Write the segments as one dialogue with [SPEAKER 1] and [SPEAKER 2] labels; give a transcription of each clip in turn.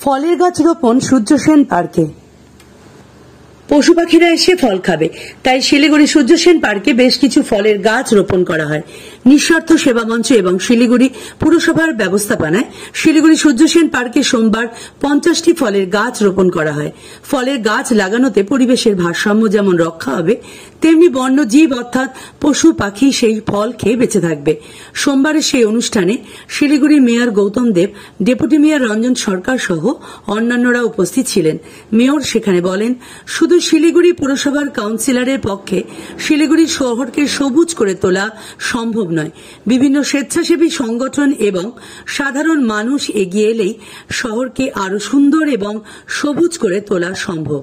[SPEAKER 1] ফলের গাছ রোপণ সূর্যসেন পার্কে। পশু পাখিরা এসে ফল খাবে, তাই শিলিগুড়ি সূর্যসেন পার্কে বেশ কিছু ফলের গাছ রোপণ করা হয়। নিঃস্বার্থ সেবা মঞ্চ এবং শিলিগুড়ি পুরসভার ব্যবস্থাপনায় শিলিগুড়ি সূর্যসেন পার্কে সোমবার 50টি ফলের গাছ রোপণ করা হয়। ফলের গাছ লাগানোতে পরিবেশের ভারসাম্য যেমন রক্ষা হবে, তেমনি বন্যজীব অর্থাৎ পশু পাখি সেই ফল খেয়ে বেঁচে থাকবে। সোমবারের সেই অনুষ্ঠানে শিলিগুড়ি মেয়র গৌতম দেব, ডেপুটি মেয়র রঞ্জন সরকার সহ অন্যান্যরা উপস্থিত ছিলেন। মেয়র সেখানে বলেন, শুধু শিলিগুড়ি পুরসভার কাউন্সিলরের পক্ষে শিলিগুড়ি শহরকে সবুজ করে তোলা সম্ভব নয়। বিভিন্ন স্বেচ্ছাসেবী সংগঠন এবং সাধারণ মানুষ এগিয়ে এলেই শহরকে আরো সুন্দর এবং সবুজ করে তোলা সম্ভব।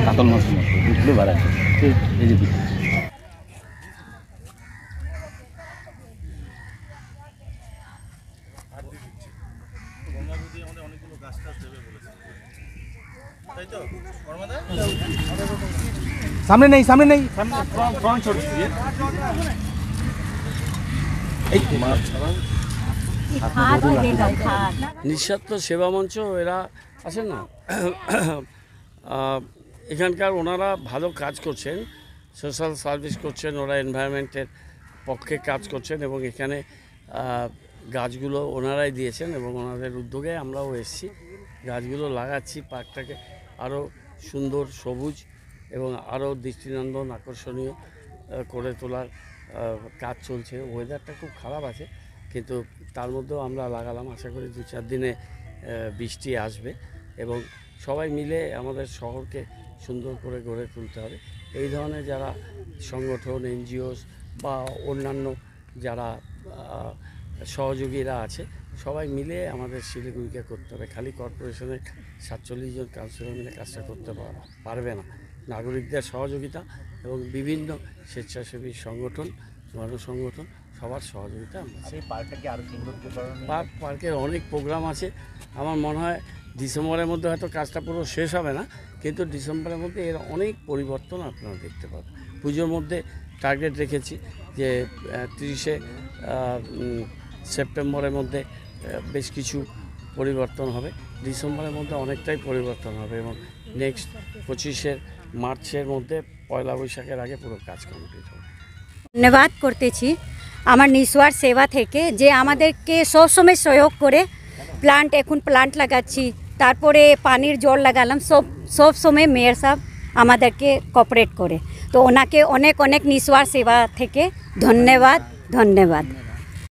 [SPEAKER 2] কাতল মাছ বাড়ায় সামনে নেই
[SPEAKER 3] নিঃস্বার্থ সেবা মঞ্চ এরা আছেন না, এখানকার ওনারা ভালো কাজ করছেন, সোশ্যাল সার্ভিস করছেন, ওরা এনভায়রনমেন্টের পক্ষে কাজ করছেন এবং এখানে গাছগুলো ওনারাই দিয়েছেন এবং ওনাদের উদ্যোগে আমরাও এসেছি, গাছগুলো লাগাচ্ছি। পার্কটাকে আরও সুন্দর, সবুজ এবং আরও দৃষ্টিনন্দন, আকর্ষণীয় করে তোলার কাজ চলছে। ওয়েদারটা খুব খারাপ আছে, কিন্তু তার মধ্যেও আমরা লাগালাম। আশা করি 2-4 দিনে বৃষ্টি আসবে এবং সবাই মিলে আমাদের শহরকে সুন্দর করে গড়ে তুলতে হবে। এই ধরনের যারা সংগঠন, এনজিওস বা অন্যান্য যারা সহযোগীরা আছে, সবাই মিলে আমাদের শিলিগুড়িকে করতে হবে। খালি কর্পোরেশনের 47 জন কাউন্সিলর মিলে কাজটা করতে পারবে না। নাগরিকদের সহযোগিতা এবং বিভিন্ন স্বেচ্ছাসেবী সংগঠন, গণসংগঠন, সবার সহযোগিতা আমরা।
[SPEAKER 2] সেই পার্কটাকে আরও সুন্দর
[SPEAKER 3] পার্কের অনেক প্রোগ্রাম আছে। আমার মনে হয় ডিসেম্বরের মধ্যে হয়তো কাজটা পুরো শেষ হবে না, কিন্তু ডিসেম্বরের মধ্যে এর অনেক পরিবর্তন আপনারা দেখতে পাবেন। পুজোর মধ্যে টার্গেট রেখেছি যে 30শে সেপ্টেম্বরের মধ্যে বেশ কিছু পরিবর্তন হবে, ডিসেম্বরের মধ্যে অনেকটাই পরিবর্তন হবে এবং নেক্সট 25শে মার্চের মধ্যে পয়লা বৈশাখের আগে পুরো কাজ কমপ্লিট হবে।
[SPEAKER 4] ধন্যবাদ করতেছি আমার নিঃস্বার্থ সেবা থেকে, যে আমাদেরকে সবসময় সহযোগ করে এখন প্লান্ট লাগাচ্ছি, তারপরে পানির জল লাগালাম, সব সময় মেয়র সাহেব আমাদেরকে কোঅপারেট করে। তো ওনাকে অনেক নিঃস্বার্থ সেবা থেকে ধন্যবাদ।